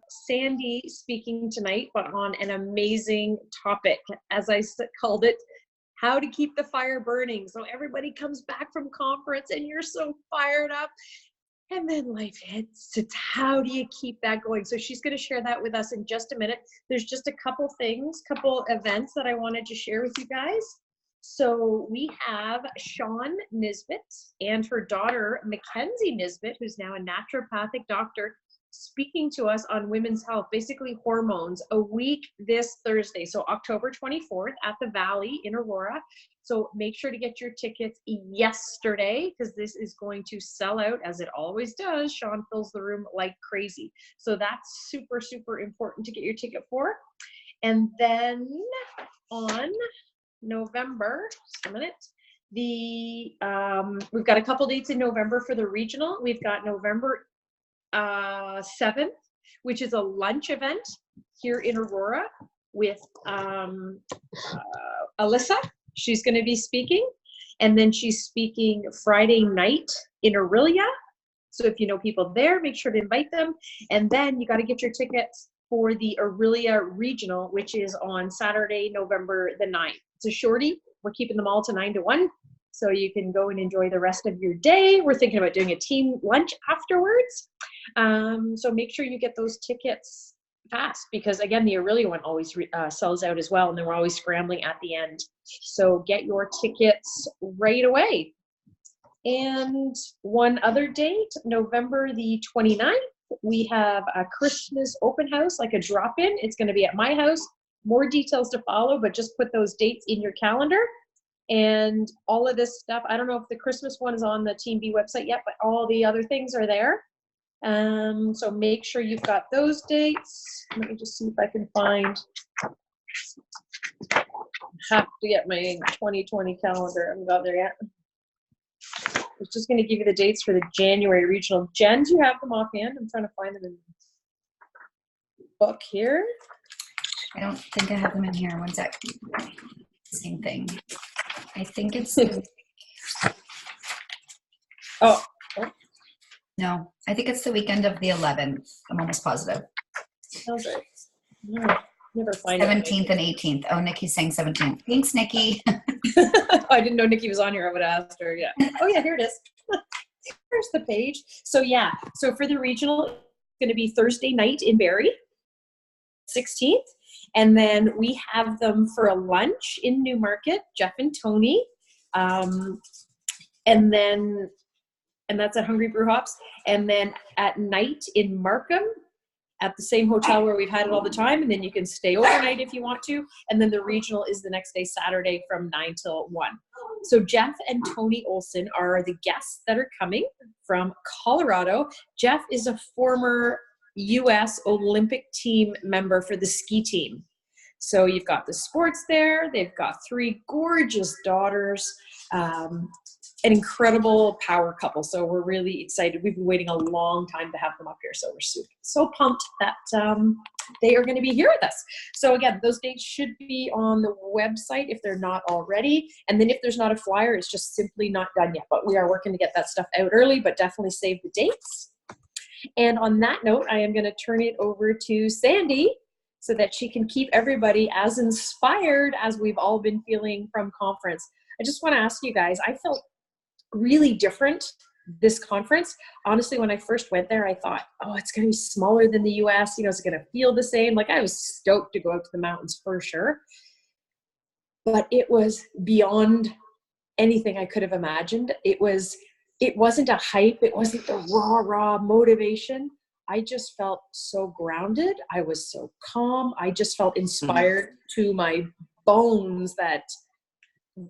Sandy speaking tonight, but on an amazing topic, as I called it, how to keep the fire burning. So everybody comes back from conference and you're so fired up, and then life hits. It's how do you keep that going? So she's going to share that with us in just a minute. There's just a couple events that I wanted to share with you guys. So we have Sean Nisbet and her daughter, Mackenzie Nisbet, who's now a naturopathic doctor, speaking to us on women's health, basically hormones, a week this Thursday. So October 24th at the Valley in Aurora. So make sure to get your tickets yesterday, because this is going to sell out as it always does. Sean fills the room like crazy. So that's super, super important to get your ticket for. And then on November, just a minute, we've got a couple dates in November for the regional. We've got November 7th, which is a lunch event here in Aurora with Alyssa. She's going to be speaking, and then she's speaking Friday night in Aurelia. So if you know people there, make sure to invite them. And then you got to get your tickets for the Aurelia Regional, which is on Saturday, November the 9th. It's a shorty. We're keeping them all to 9 to 1. So you can go and enjoy the rest of your day. We're thinking about doing a team lunch afterwards. So make sure you get those tickets fast, because again, the Aurelia one always sells out as well, and then we're always scrambling at the end. So get your tickets right away. And one other date, November the 29th, we have a Christmas open house, like a drop-in. It's going to be at my house. More details to follow, but just put those dates in your calendar. And all of this stuff, I don't know if the Christmas one is on the Team B website yet, but all the other things are there. So make sure you've got those dates. Let me just see if I can find. I have to get my 2020 calendar. I haven't got there yet. I was just going to give you the dates for the January regional. Jen, do you have them offhand? I'm trying to find them in the book here. I don't think I have them in here. One sec. Same thing. I think it's. Oh. No, I think it's the weekend of the 11th. I'm almost positive. Sounds right. No, never find 17th and 18th. Oh, Nikki's saying 17th. Thanks, Nikki. I didn't know Nikki was on here. I would have asked her. Yeah. Oh, yeah, here it is. Here's the page. So, yeah. So, for the regional, it's going to be Thursday night in Barrie, 16th. And then we have them for a lunch in Newmarket, Jeff and Tony. And that's at Hungry Brew Hops. And then at night in Markham at the same hotel where we've had it all the time. And then you can stay overnight if you want to. And then the regional is the next day, Saturday, from 9 till 1. So Jeff and Tony Olson are the guests that are coming from Colorado. Jeff is a former U.S. Olympic team member for the ski team. So you've got the sports there. They've got 3 gorgeous daughters. An incredible power couple. So we're really excited. We've been waiting a long time to have them up here. So we're so pumped that they are going to be here with us. So again, those dates should be on the website if they're not already. And then if there's not a flyer, it's just simply not done yet. But we are working to get that stuff out early, but definitely save the dates. And on that note, I am going to turn it over to Sandy so that she can keep everybody as inspired as we've all been feeling from conference. I just want to ask you guys, I felt really different this conference. Honestly, when I first went there, I thought, oh, it's going to be smaller than the US. You know, it's going to feel the same. Like, I was stoked to go out to the mountains for sure. But it was beyond anything I could have imagined. It wasn't a hype. It wasn't the raw motivation. I just felt so grounded. I was so calm. I just felt inspired to my bones that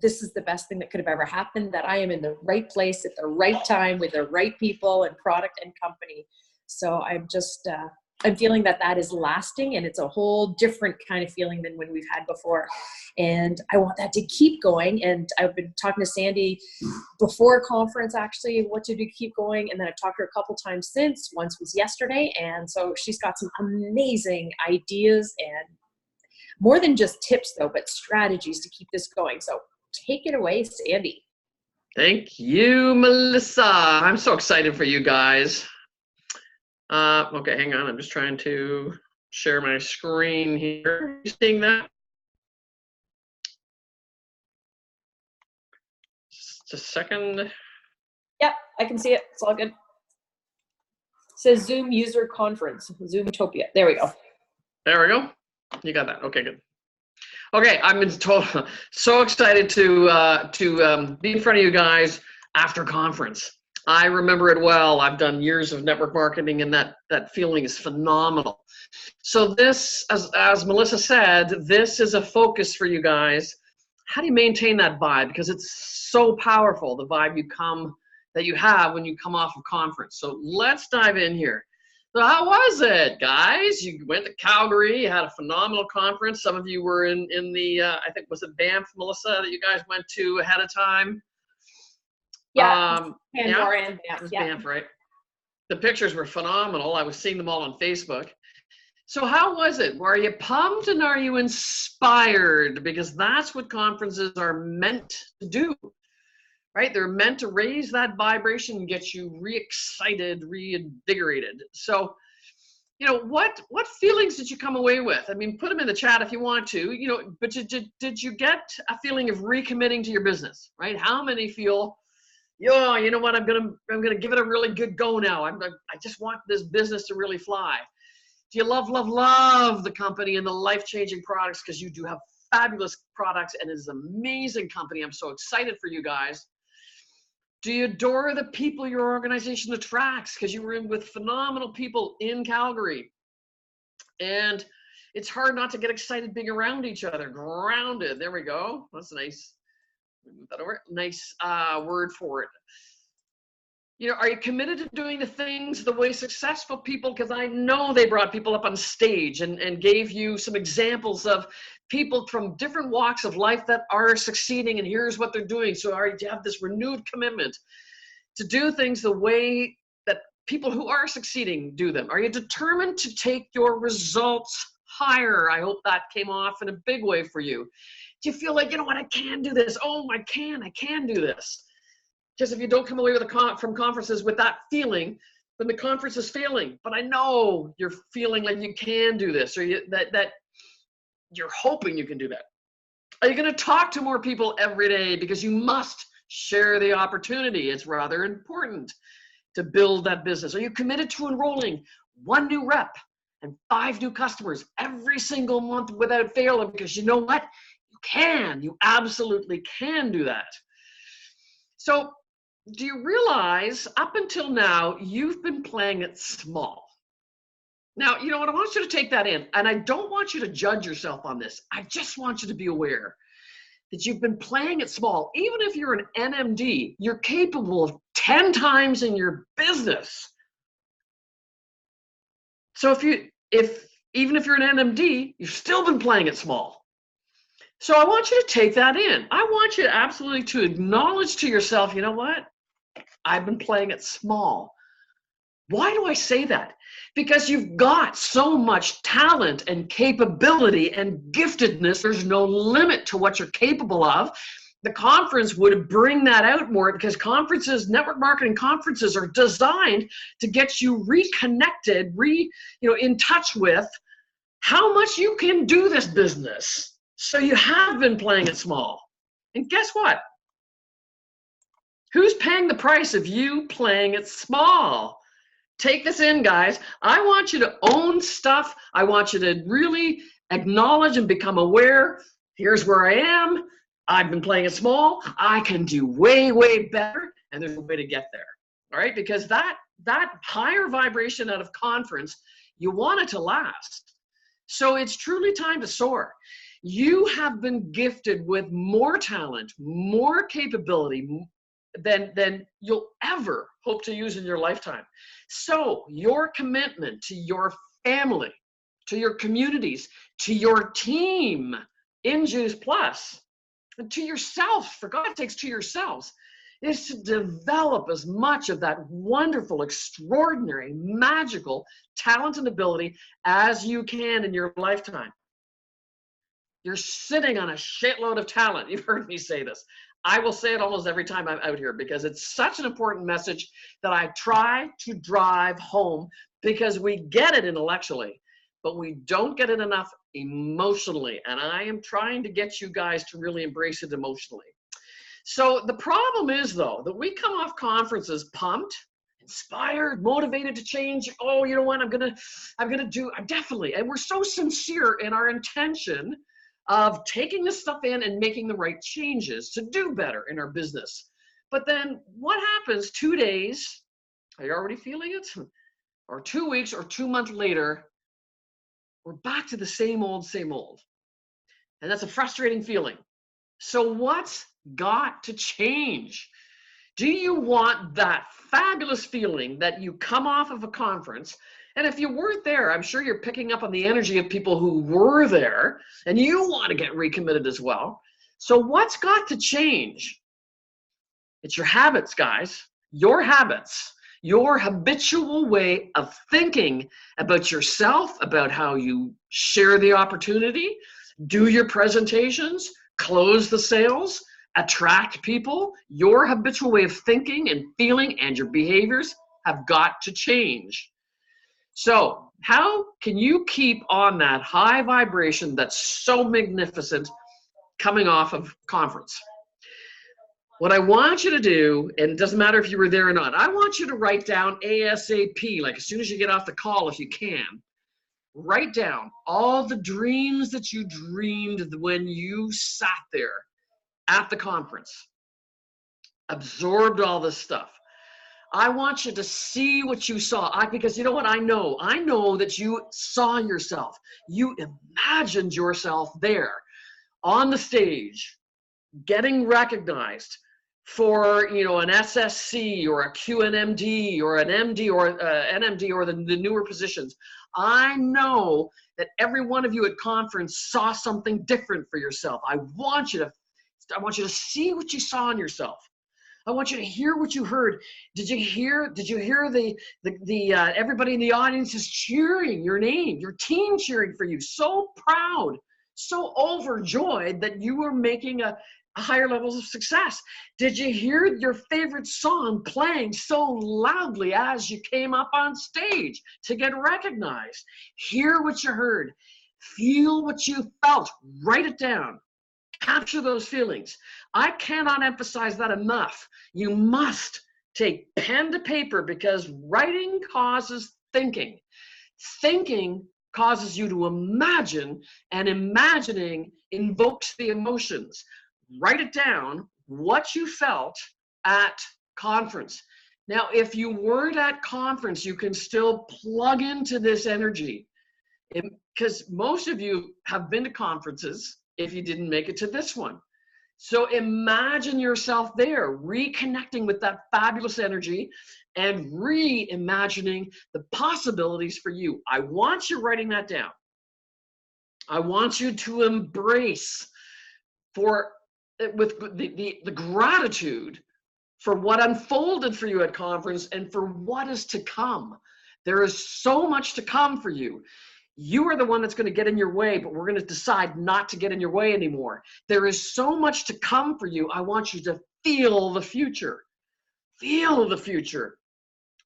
this is the best thing that could have ever happened, that I am in the right place at the right time with the right people and product and company. So I'm just, I'm feeling that is lasting, and it's a whole different kind of feeling than when we've had before. And I want that to keep going. And I've been talking to Sandy before conference, actually, what to do to keep going. And then I've talked to her a couple times since. Once was yesterday. And so she's got some amazing ideas, and more than just tips though, but strategies to keep this going. So take it away, Sandy. Thank you, Melissa. I'm so excited for you guys. Okay, hang on. I'm just trying to share my screen here. You seeing that? Just a second. Yep, I can see it. It's all good. It says Zoom user conference, Zoomtopia. There we go. There we go. You got that. Okay, good. Okay, I'm so excited to be in front of you guys after conference. I remember it well. I've done years of network marketing, and that feeling is phenomenal. So this, as Melissa said, this is a focus for you guys. How do you maintain that vibe? Because it's so powerful, the vibe that you have when you come off of conference. So let's dive in here. So how was it, guys? You went to Calgary, you had a phenomenal conference. Some of you were in the, I think, was it Banff, Melissa, that you guys went to ahead of time? Yeah, Pandora and Banff. It was Yeah. Banff, right? The pictures were phenomenal. I was seeing them all on Facebook. So how was it? Were you pumped and are you inspired? Because that's what conferences are meant to do, right? They're meant to raise that vibration and get you re-excited, reinvigorated. So, you know, what feelings did you come away with? I mean, put them in the chat if you want to, you know, but did you get a feeling of recommitting to your business, right? How many feel, yo, you know what, I'm gonna give it a really good go now. I just want this business to really fly. Do you love the company and the life-changing products? Because you do have fabulous products and it is an amazing company. I'm so excited for you guys. Do you adore the people your organization attracts? Because you were in with phenomenal people in Calgary. And it's hard not to get excited being around each other. Grounded, there we go. That's nice. Move that over. Nice word for it. You know, are you committed to doing the things the way successful people, because I know they brought people up on stage and gave you some examples of people from different walks of life that are succeeding and here's what they're doing. So do you have this renewed commitment to do things the way that people who are succeeding do them? Are you determined to take your results higher? I hope that came off in a big way for you. Do you feel like, you know what, I can do this? Oh, I can do this. Because if you don't come away with from conferences with that feeling, then the conference is failing. But I know you're feeling like you can do this, or that you're hoping you can do that. Are you going to talk to more people every day? Because you must share the opportunity. It's rather important to build that business. Are you committed to enrolling 1 new rep and 5 new customers every single month without fail? Because you know what? You can. You absolutely can do that. So, do you realize up until now, you've been playing it small? Now, you know what? I want you to take that in, and I don't want you to judge yourself on this. I just want you to be aware that you've been playing it small. Even if you're an NMD, you're capable of 10 times in your business. So even if you're an NMD, you've still been playing it small. So I want you to take that in. I want you to absolutely to acknowledge to yourself, you know what? I've been playing it small. Why do I say that? Because you've got so much talent and capability and giftedness. There's no limit to what you're capable of. The conference would bring that out more, because conferences, network marketing conferences, are designed to get you reconnected, in touch with how much you can do this business. So you have been playing it small. And guess what? Who's paying the price of you playing it small? Take this in, guys. I want you to own stuff. I want you to really acknowledge and become aware. Here's where I am. I've been playing it small. I can do way, way better. And there's a way to get there. All right? Because that higher vibration out of conference, you want it to last. So it's truly time to soar. You have been gifted with more talent, more capability than you'll ever hope to use in your lifetime. So your commitment to your family, to your communities, to your team in Juice Plus, and to yourself, for God's sakes, to yourselves, is to develop as much of that wonderful, extraordinary, magical talent and ability as you can in your lifetime. You're sitting on a shitload of talent. You've heard me say this. I will say it almost every time I'm out here, because it's such an important message that I try to drive home because we get it intellectually, but we don't get it enough emotionally. And I am trying to get you guys to really embrace it emotionally. So the problem is, though, that we come off conferences pumped, inspired, motivated to change. Oh, you know what? I'm definitely. And we're so sincere in our intention of taking this stuff in and making the right changes to do better in our business. But then what happens 2 days? Are you already feeling it? Or 2 weeks or 2 months later, we're back to the same old, same old. And that's a frustrating feeling. So what's got to change? Do you want that fabulous feeling that you come off of a conference? And if you weren't there, I'm sure you're picking up on the energy of people who were there, and you want to get recommitted as well. So what's got to change? It's your habits, guys. Your habits. Your habitual way of thinking about yourself, about how you share the opportunity, do your presentations, close the sales, attract people. Your habitual way of thinking and feeling and your behaviors have got to change. So how can you keep on that high vibration that's so magnificent coming off of conference? What I want you to do, and it doesn't matter if you were there or not, I want you to write down ASAP, like as soon as you get off the call, if you can, write down all the dreams that you dreamed when you sat there at the conference, absorbed all this stuff. I want you to see what you saw. Because you know what? I know that you saw yourself. You imagined yourself there on the stage, getting recognized for, you know, an SSC or a QNMD or an MD or NMD or the newer positions. I know that every one of you at conference saw something different for yourself. I want you to see what you saw in yourself. I want you to hear what you heard. Did you hear the everybody in the audience is cheering your name, your team cheering for you, so proud, so overjoyed that you were making a higher levels of success? Did you hear your favorite song playing so loudly as you came up on stage to get recognized? Hear what you heard, feel what you felt, write it down. Capture those feelings. I cannot emphasize that enough. You must take pen to paper because writing causes thinking. Thinking causes you to imagine, and imagining invokes the emotions. Write it down, what you felt at conference. Now, if you weren't at conference, you can still plug into this energy because most of you have been to conferences if you didn't make it to this one. So imagine yourself there, reconnecting with that fabulous energy and reimagining the possibilities for you. I want you writing that down. I want you to embrace with the gratitude for what unfolded for you at conference and for what is to come. There is so much to come for you. You are the one that's going to get in your way, but we're going to decide not to get in your way anymore. There is so much to come for you. I want you to feel the future. Feel the future.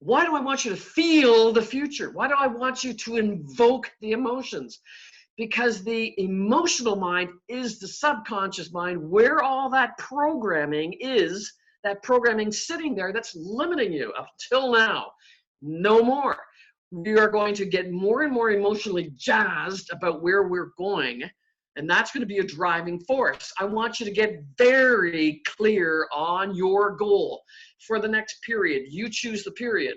Why do I want you to feel the future? Why do I want you to invoke the emotions? Because the emotional mind is the subconscious mind where all that programming is, that programming sitting there that's limiting you up till now. No more. We are going to get more and more emotionally jazzed about where we're going, and that's going to be a driving force. I want you to get very clear on your goal for the next period. You choose the period,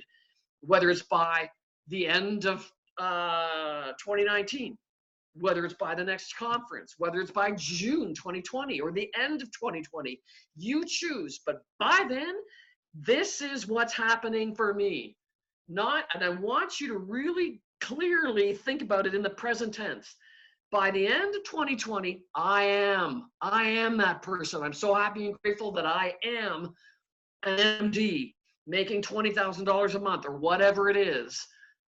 whether it's by the end of 2019, whether it's by the next conference, whether it's by June 2020 or the end of 2020. You choose, but by then, this is what's happening for me. And I want you to really clearly think about it in the present tense. By the end of 2020, I am that person. I'm so happy and grateful that I am an MD making $20,000 a month or whatever it is.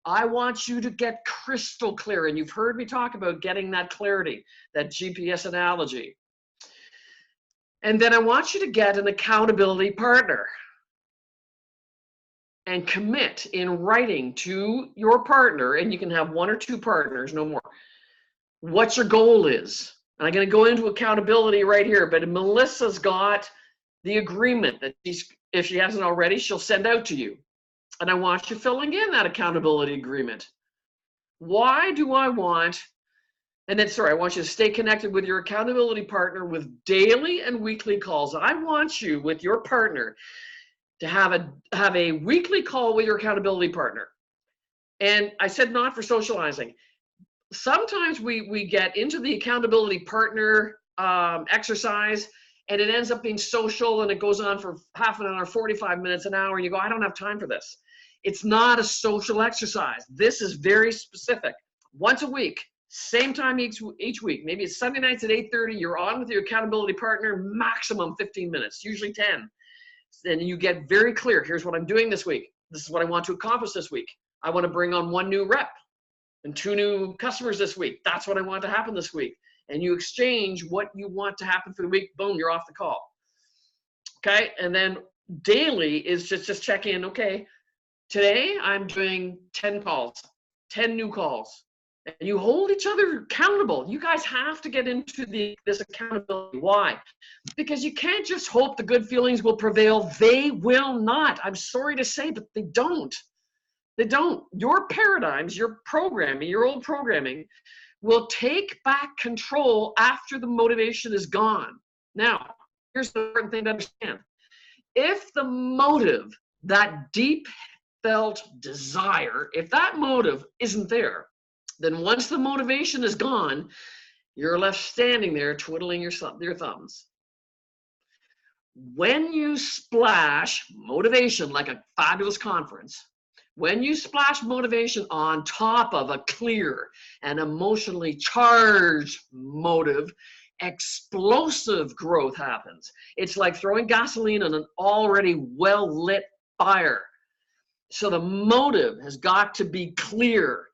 I want you to get crystal clear. And you've heard me talk about getting that clarity, that GPS analogy. And then I want you to get an accountability partner. and commit in writing to your partner, and you can have 1 or 2 partners, no more, what your goal is. And I'm going to go into accountability right here, but Melissa's got the agreement that if she hasn't already, she'll send out to you. And I want you filling in that accountability agreement. Why do I want, and then, sorry, I want you to stay connected with your accountability partner with daily and weekly calls. I want you with your partner to have a weekly call with your accountability partner. And I said not for socializing. Sometimes we get into the accountability partner exercise, and it ends up being social, and it goes on for half an hour, 45 minutes, an hour, and you go, I don't have time for this. It's not a social exercise. This is very specific. Once a week, same time each week. Maybe it's Sunday nights at 8:30. You're on with your accountability partner, maximum 15 minutes, usually 10. Then you get very clear. Here's what I'm doing this week. This is what I want to accomplish this week. I want to bring on 1 new rep and 2 new customers this week. That's what I want to happen this week. And you exchange what you want to happen for the week. Boom, you're off the call. Okay, and then daily is just check in. Okay, today I'm doing 10 calls, 10 new calls. And you hold each other accountable. You guys have to get into this accountability. Why? Because you can't just hope the good feelings will prevail. They will not. I'm sorry to say, but they don't. They don't. Your paradigms, your programming, your old programming will take back control after the motivation is gone. Now, here's the important thing to understand. If the motive, that deep felt desire, if that motive isn't there, then once the motivation is gone, you're left standing there twiddling your thumbs. When you splash motivation like a fabulous conference, when you splash motivation on top of a clear and emotionally charged motive, explosive growth happens. It's like throwing gasoline on an already well-lit fire. So the motive has got to be clear,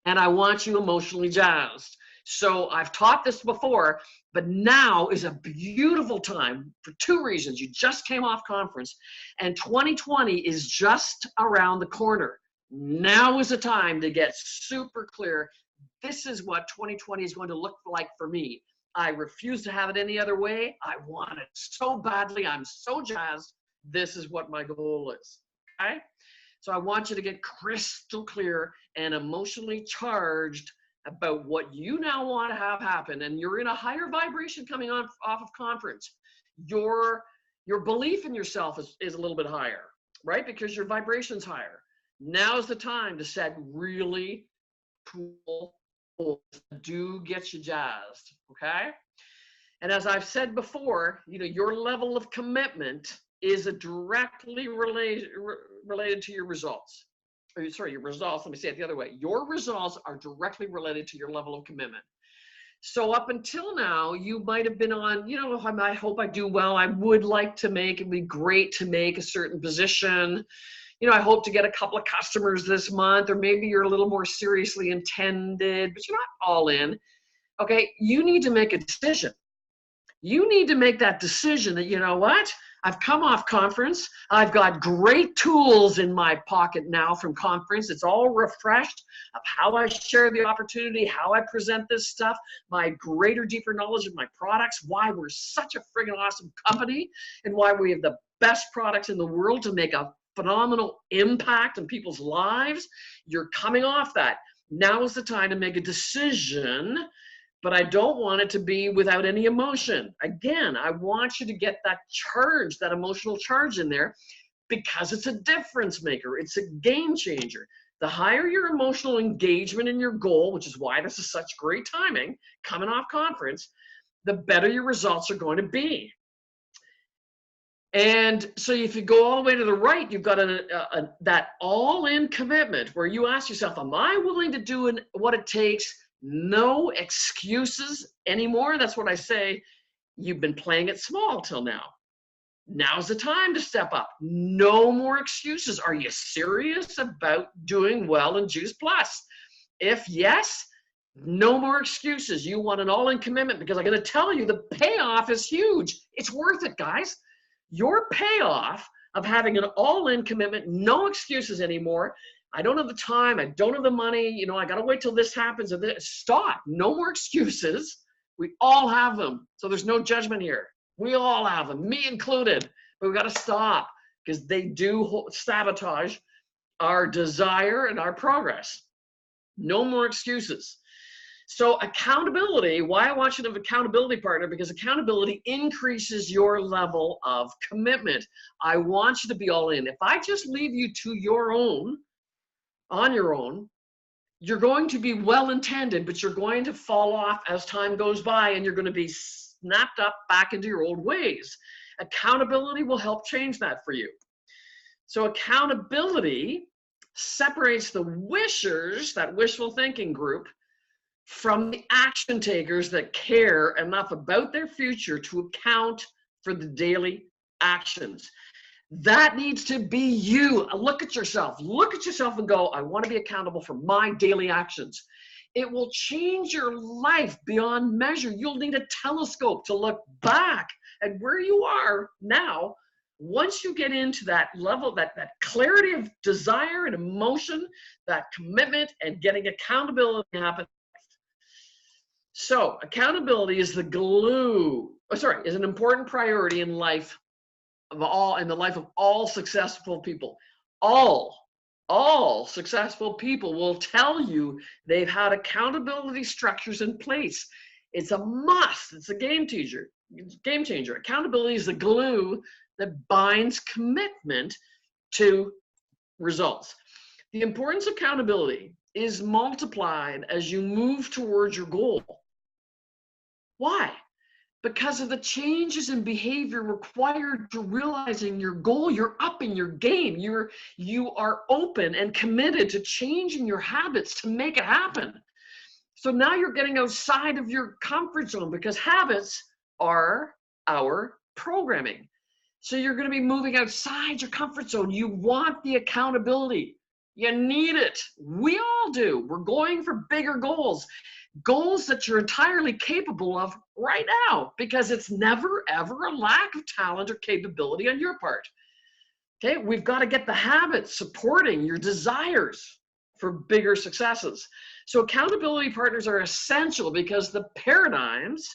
and I want you emotionally jazzed. So I've taught this before, but now is a beautiful time for 2 reasons. You just came off conference, and 2020 is just around the corner. Now is the time to get super clear. This is what 2020 is going to look like for me. I refuse to have it any other way. I want it so badly. I'm so jazzed. This is what my goal is. Okay? So I want you to get crystal clear and emotionally charged about what you now want to have happen. And you're in a higher vibration coming off of conference. Your belief in yourself is a little bit higher, right? Because your vibration's higher. Now's the time to set really cool goals that do get you jazzed, okay? And as I've said before, your level of commitment is directly related to your results. Sorry, your results, let me say it the other way. Your results are directly related to your level of commitment. So up until now, you might have been on, I hope I do well. I would like to it'd be great to make a certain position. I hope to get a couple of customers this month, or maybe you're a little more seriously intended, but you're not all in. Okay, you need to make a decision. You need to make that decision that, you know what? I've come off conference. I've got great tools in my pocket now from conference. It's all refreshed of how I share the opportunity, how I present this stuff, my greater, deeper knowledge of my products, why we're such a friggin' awesome company, and why we have the best products in the world to make a phenomenal impact on people's lives. You're coming off that. Now is the time to make a decision, but I don't want it to be without any emotion. Again, I want you to get that charge, that emotional charge in there, because it's a difference maker. It's a game changer. The higher your emotional engagement in your goal, which is why this is such great timing, coming off conference, the better your results are going to be. And so if you go all the way to the right, you've got that all-in commitment where you ask yourself, am I willing to do what it takes? No excuses anymore. That's what I say. You've been playing it small till now. Now's the time to step up. No more excuses. Are you serious about doing well in Juice Plus? If yes, no more excuses. You want an all-in commitment, because I'm going to tell you the payoff is huge. It's worth it, guys. Your payoff of having an all-in commitment, no excuses anymore. I don't have the time, I don't have the money, you know, I gotta wait till this happens. And this. Stop, no more excuses. We all have them, so there's no judgment here. We all have them, me included, but we gotta stop because they do sabotage our desire and our progress. No more excuses. So accountability, why I want you to have an accountability partner, because accountability increases your level of commitment. I want you to be all in. If I just leave you to your own, on your own, you're going to be well-intended, but you're going to fall off as time goes by and you're going to be snapped up back into your old ways. Accountability will help change that for you. So accountability separates the wishers, that wishful thinking group, from the action takers that care enough about their future to account for the daily actions. That needs to be you. Look at yourself and go, I want to be accountable for my daily actions. It will change your life beyond measure. You'll need a telescope to look back at where you are now. Once you get into that level, that clarity of desire and emotion, that commitment and getting accountability happen. So accountability is the glue, is an important priority in life of all, in the life of all successful people. All successful people will tell you they've had accountability structures in place. It's a must. It's a game changer. Accountability is the glue that binds commitment to results. The importance of accountability is multiplied as you move towards your goal. Why? Because of the changes in behavior required to realizing your goal. You're up in your game. You are open and committed to changing your habits to make it happen. So now you're getting outside of your comfort zone, because habits are our programming. So you're going to be moving outside your comfort zone. You want the accountability. You need it. We all do. We're going for bigger goals. Goals that you're entirely capable of right now, because it's never, ever a lack of talent or capability on your part. Okay, we've got to get the habits supporting your desires for bigger successes. So accountability partners are essential, because the paradigms,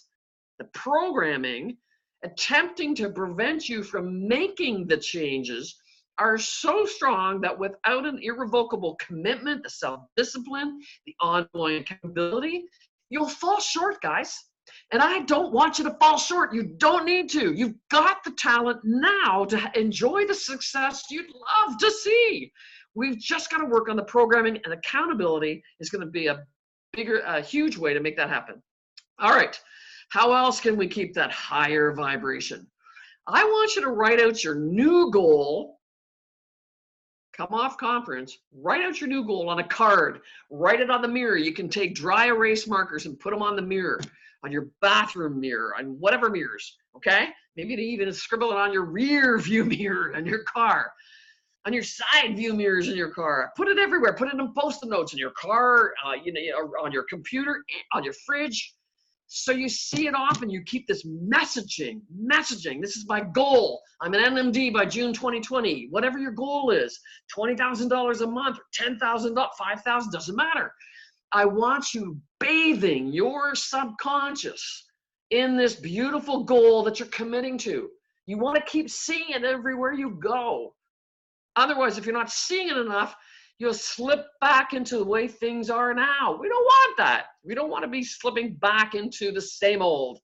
the programming, attempting to prevent you from making the changes are so strong that without an irrevocable commitment, the self-discipline, the ongoing accountability, you'll fall short, guys. And I don't want you to fall short. You don't need to. You've got the talent now to enjoy the success you'd love to see. We've just got to work on the programming, and accountability is going to be a huge way to make that happen. All right. How else can we keep that higher vibration? I want you to write out your new goal. Come off conference, write out your new goal on a card, write it on the mirror. You can take dry erase markers and put them on the mirror, on your bathroom mirror, on whatever mirrors, okay? Maybe even scribble it on your rear view mirror in your car, on your side view mirrors in your car. Put it everywhere. Put it in post-it notes in your car, on your computer, on your fridge. So you see it often, you keep this messaging. This is my goal. I'm an NMD by June 2020. Whatever your goal is, $20,000 a month, or $10,000, $5,000, doesn't matter. I want you bathing your subconscious in this beautiful goal that you're committing to. You want to keep seeing it everywhere you go. Otherwise, if you're not seeing it enough, you'll slip back into the way things are now. We don't want that. We don't want to be slipping back into the same old.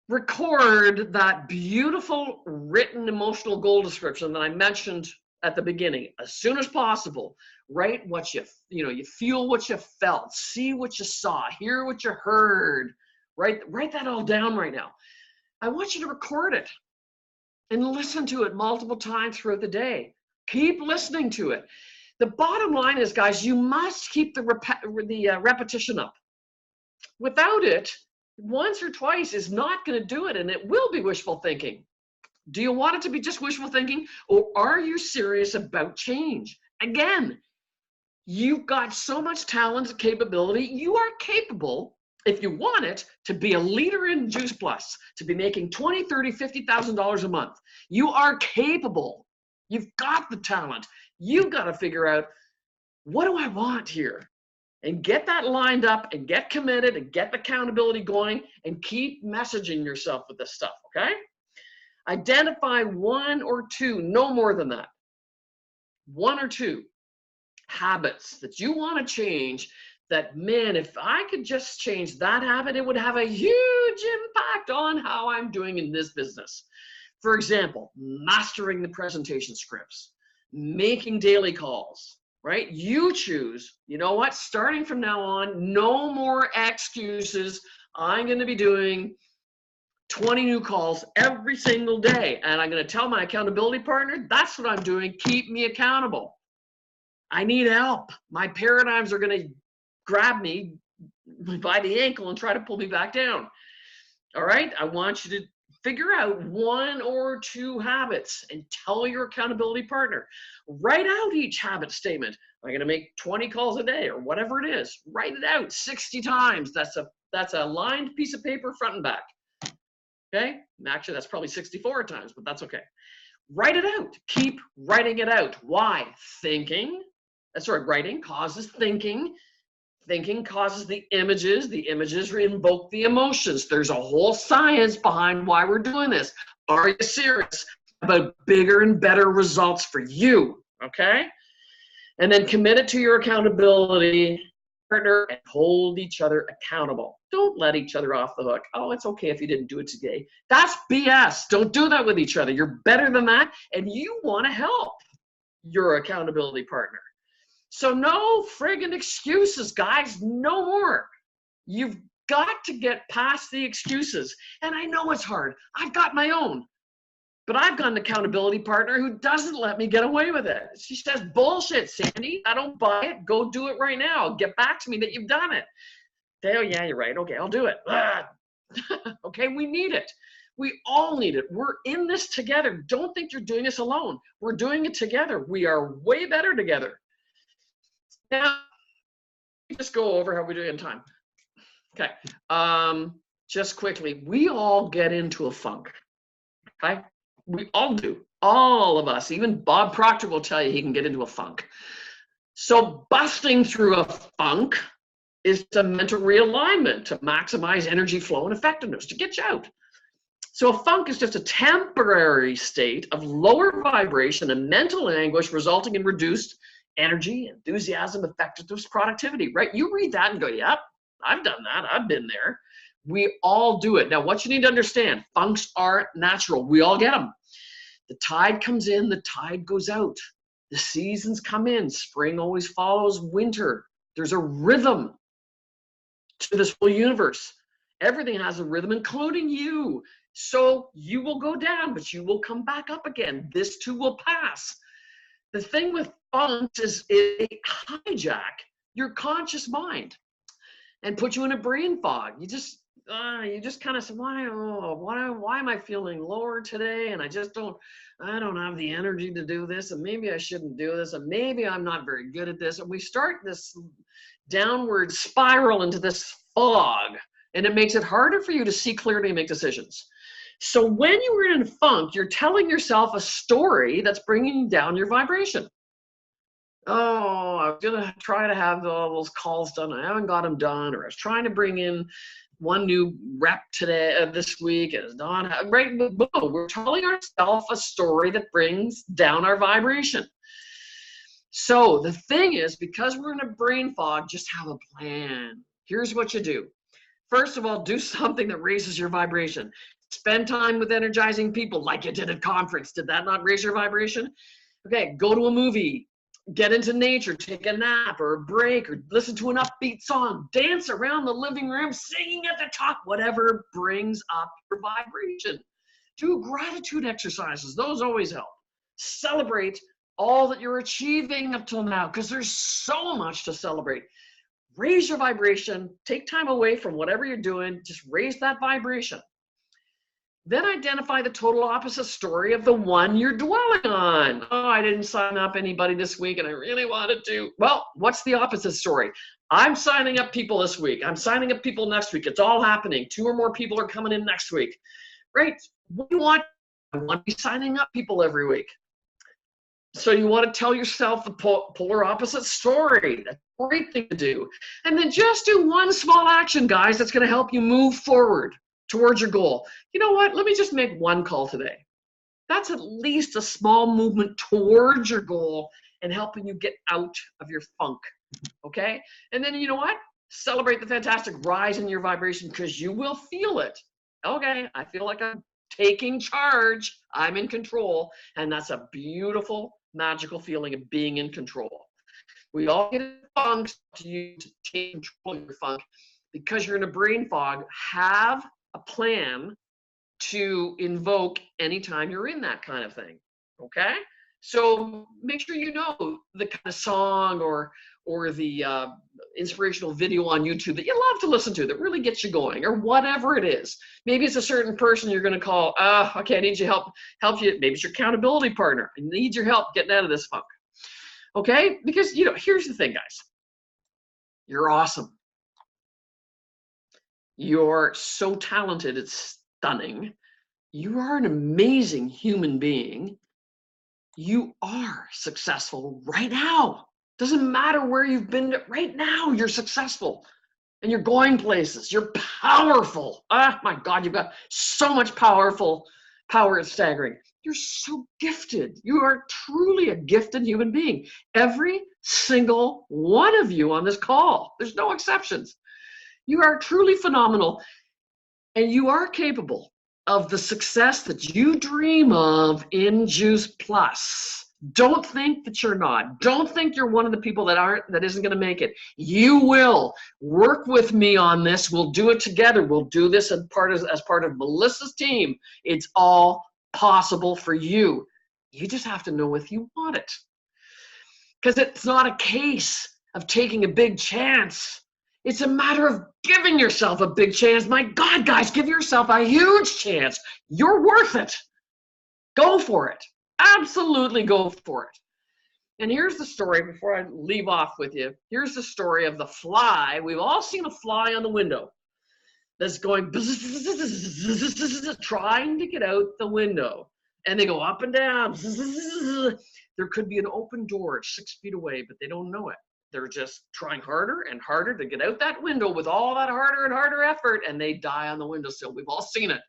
Record that beautiful written emotional goal description that I mentioned at the beginning as soon as possible. Write what you feel, what you felt, see what you saw, hear what you heard. Write that all down right now. I want you to record it and listen to it multiple times throughout the day. Keep listening to it. The bottom line is, guys, you must keep the repetition up. Without it, once or twice is not going to do it, and it will be wishful thinking. Do you want it to be just wishful thinking, or are you serious about change? Again, you've got so much talent and capability. You are capable If you want it to be a leader in Juice Plus, to be making $20, $30, $50,000 a month, you are capable. You've got the talent. You've got to figure out, what do I want here? And get that lined up and get committed and get the accountability going and keep messaging yourself with this stuff, okay? Identify one or two, no more than that. One or two habits that you want to change that, man, if I could just change that habit, it would have a huge impact on how I'm doing in this business. For example, mastering the presentation scripts, making daily calls, right? You choose, you know what, starting from now on, no more excuses. I'm going to be doing 20 new calls every single day. And I'm going to tell my accountability partner, that's what I'm doing. Keep me accountable. I need help. My paradigms are going to grab me by the ankle and try to pull me back down. All right. I want you to figure out one or two habits and tell your accountability partner. Write out each habit statement. I'm going to make 20 calls a day or whatever it is. Write it out 60 times. That's a lined piece of paper front and back. Okay. Actually, that's probably 64 times, but that's okay. Write it out. Keep writing it out. Why? Thinking. That's right. Writing causes thinking. Thinking causes the images. The images invoke the emotions. There's a whole science behind why we're doing this. Are you serious about bigger and better results for you? Okay? And then commit it to your accountability partner and hold each other accountable. Don't let each other off the hook. Oh, it's okay if you didn't do it today. That's BS. Don't do that with each other. You're better than that, and you want to help your accountability partner. So no friggin' excuses, guys. No more. You've got to get past the excuses. And I know it's hard. I've got my own. But I've got an accountability partner who doesn't let me get away with it. She says, bullshit, Sandy. I don't buy it. Go do it right now. Get back to me that you've done it. Oh, yeah, you're right. Okay, I'll do it. Okay, we need it. We all need it. We're in this together. Don't think you're doing this alone. We're doing it together. We are way better together. Now, just go over how we're doing in time. Okay. Just quickly, we all get into a funk. Okay? We all do. All of us. Even Bob Proctor will tell you he can get into a funk. So busting through a funk is a mental realignment to maximize energy flow and effectiveness, to get you out. So a funk is just a temporary state of lower vibration and mental anguish resulting in reduced energy, enthusiasm, effectiveness, productivity, right? You read that and go, yep, I've done that. I've been there. We all do it. Now, what you need to understand, funks are natural. We all get them. The tide comes in, the tide goes out. The seasons come in. Spring always follows winter. There's a rhythm to this whole universe. Everything has a rhythm, including you. So you will go down, but you will come back up again. This too will pass. The thing with funks is it hijack your conscious mind and put you in a brain fog. You just kind of say, why am I feeling lower today? And I don't have the energy to do this, and maybe I shouldn't do this, and maybe I'm not very good at this. And we start this downward spiral into this fog, and it makes it harder for you to see clearly and make decisions. So when you were in a funk, you're telling yourself a story that's bringing down your vibration. Oh, I was going to try to have all those calls done. I haven't got them done. Or I was trying to bring in one new rep today, this week. And it's not, right? Boom. We're telling ourselves a story that brings down our vibration. So the thing is, because we're in a brain fog, just have a plan. Here's what you do. First of all, do something that raises your vibration. Spend time with energizing people like you did at conference. Did that not raise your vibration? Okay, go to a movie, get into nature, take a nap or a break, or listen to an upbeat song, dance around the living room, singing at the top, whatever brings up your vibration. Do gratitude exercises. Those always help. Celebrate all that you're achieving up till now, because there's so much to celebrate. Raise your vibration. Take time away from whatever you're doing. Just raise that vibration. Then identify the total opposite story of the one you're dwelling on. Oh, I didn't sign up anybody this week and I really wanted to. Well, what's the opposite story? I'm signing up people this week. I'm signing up people next week. It's all happening. 2 or more people are coming in next week. Right? What do you want? I want to be signing up people every week. So you want to tell yourself the polar opposite story. That's a great thing to do. And then just do one small action, guys, that's going to help you move forward towards your goal. You know what? Let me just make one call today. That's at least a small movement towards your goal and helping you get out of your funk. Okay? And then you know what? Celebrate the fantastic rise in your vibration because you will feel it. Okay, I feel like I'm taking charge. I'm in control. And that's a beautiful, magical feeling of being in control. We all get in funk to take control of your funk. Because you're in a brain fog, have a plan to invoke anytime you're in that kind of thing. Okay? So make sure you know the kind of song or the inspirational video on YouTube that you love to listen to that really gets you going, or whatever it is. Maybe it's a certain person you're going to call. Okay, I need your help you. Maybe it's your accountability partner. I need your help getting out of this funk. Okay, because here's the thing, guys. You're awesome. You're so talented. It's stunning. You are an amazing human being. You are successful right now. Doesn't matter where you've been right now, you're successful and you're going places. You're powerful. Oh my God, you've got so much power. It's staggering. You're so gifted. You are truly a gifted human being. Every single one of you on this call, there's no exceptions. You are truly phenomenal and you are capable of the success that you dream of in Juice Plus. Don't think that you're not. Don't think you're one of the people that isn't going to make it. You will. Work with me on this. We'll do it together. We'll do this as part of Melissa's team. It's all possible for you. You just have to know if you want it. Because it's not a case of taking a big chance. It's a matter of giving yourself a big chance. My God, guys, give yourself a huge chance. You're worth it. Go for it. Absolutely go for it. And here's the story before I leave off with you. Here's the story of the fly. We've all seen a fly on the window that's going trying to get out the window. And they go up and down. There could be an open door 6 feet away, but they don't know it. They're just trying harder and harder to get out that window with all that harder and harder effort, and they die on the windowsill. We've all seen it.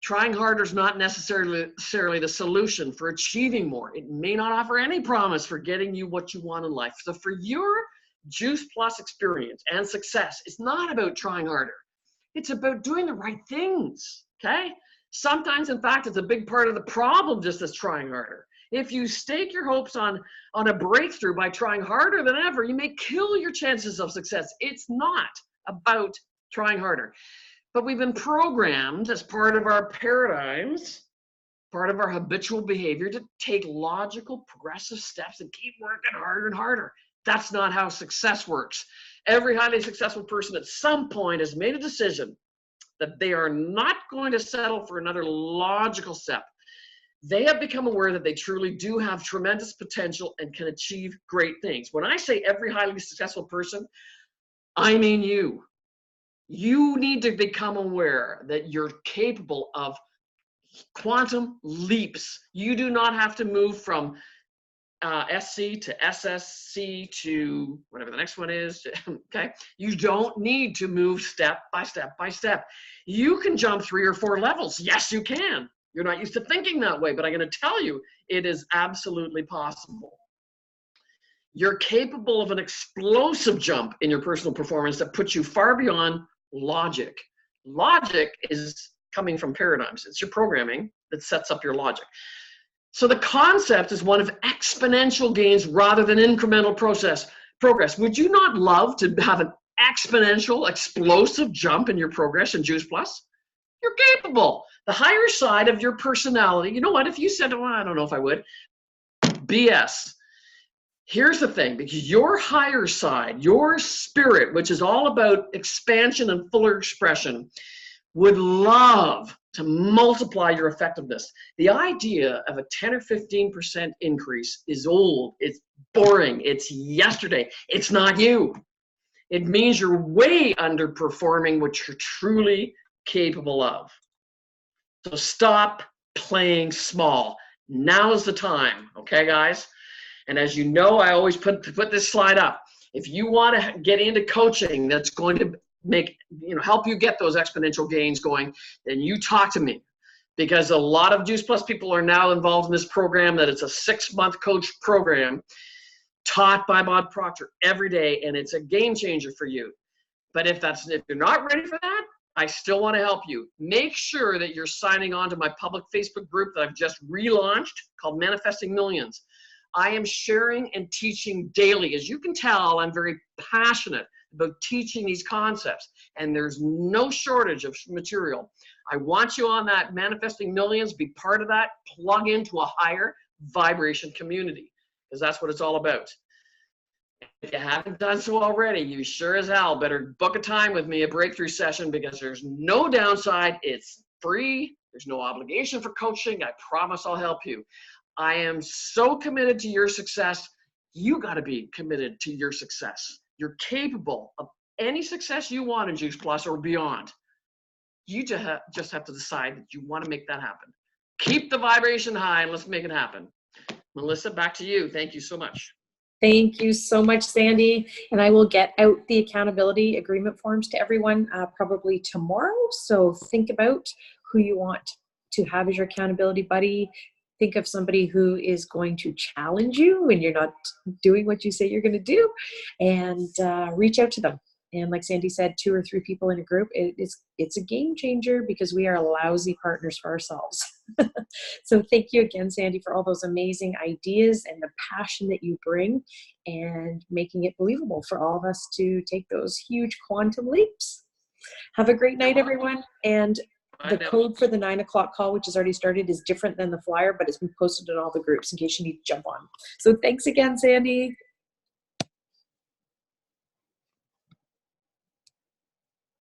Trying harder is not necessarily the solution for achieving more. It may not offer any promise for getting you what you want in life. So for your Juice Plus experience and success, it's not about trying harder. It's about doing the right things, okay? Sometimes, in fact, it's a big part of the problem just as trying harder. If you stake your hopes on a breakthrough by trying harder than ever, you may kill your chances of success. It's not about trying harder. But we've been programmed as part of our paradigms, part of our habitual behavior to take logical, progressive steps and keep working harder and harder. That's not how success works. Every highly successful person at some point has made a decision that they are not going to settle for another logical step. They have become aware that they truly do have tremendous potential and can achieve great things. When I say every highly successful person, I mean you. You need to become aware that you're capable of quantum leaps. You do not have to move from SC to SSC to whatever the next one is, okay? You don't need to move step by step by step. You can jump 3 or 4 levels. Yes, you can. You're not used to thinking that way, but I'm going to tell you, it is absolutely possible. You're capable of an explosive jump in your personal performance that puts you far beyond logic. Logic is coming from paradigms. It's your programming that sets up your logic. So the concept is one of exponential gains rather than incremental progress. Would you not love to have an exponential, explosive jump in your progress in Juice Plus? You're capable. The higher side of your personality, you know what, if you said, well, I don't know if I would, BS. Here's the thing, because your higher side, your spirit, which is all about expansion and fuller expression, would love to multiply your effectiveness. The idea of a 10 or 15% increase is old, it's boring, it's yesterday, it's not you. It means you're way underperforming what you're truly capable of. So stop playing small. Now's the time, okay, guys? And as you know, I always put this slide up. If you want to get into coaching that's going to help you get those exponential gains going, then you talk to me. Because a lot of Juice Plus people are now involved in this program, that it's a 6-month coach program taught by Bob Proctor every day, and it's a game changer for you. But if you're not ready for that, I still want to help you. Make sure that you're signing on to my public Facebook group that I've just relaunched called Manifesting Millions. I am sharing and teaching daily. As you can tell, I'm very passionate about teaching these concepts, and there's no shortage of material. I want you on that Manifesting Millions, be part of that, plug into a higher vibration community, because that's what it's all about. If you haven't done so already, you sure as hell better book a time with me, a breakthrough session, because there's no downside. It's free. There's no obligation for coaching. I promise I'll help you. I am so committed to your success. You got to be committed to your success. You're capable of any success you want in Juice Plus or beyond. You just have to decide that you want to make that happen. Keep the vibration high and let's make it happen. Melissa, back to you. Thank you so much. Thank you so much, Sandy. And I will get out the accountability agreement forms to everyone probably tomorrow. So think about who you want to have as your accountability buddy. Think of somebody who is going to challenge you when you're not doing what you say you're going to do, and reach out to them. And like Sandy said, 2 or 3 people in a group, it's a game changer, because we are lousy partners for ourselves. So thank you again, Sandy, for all those amazing ideas and the passion that you bring, and making it believable for all of us to take those huge quantum leaps. Have a great night, everyone. And the code for the 9 o'clock call, which has already started, is different than the flyer, but it's been posted in all the groups in case you need to jump on. So thanks again, Sandy.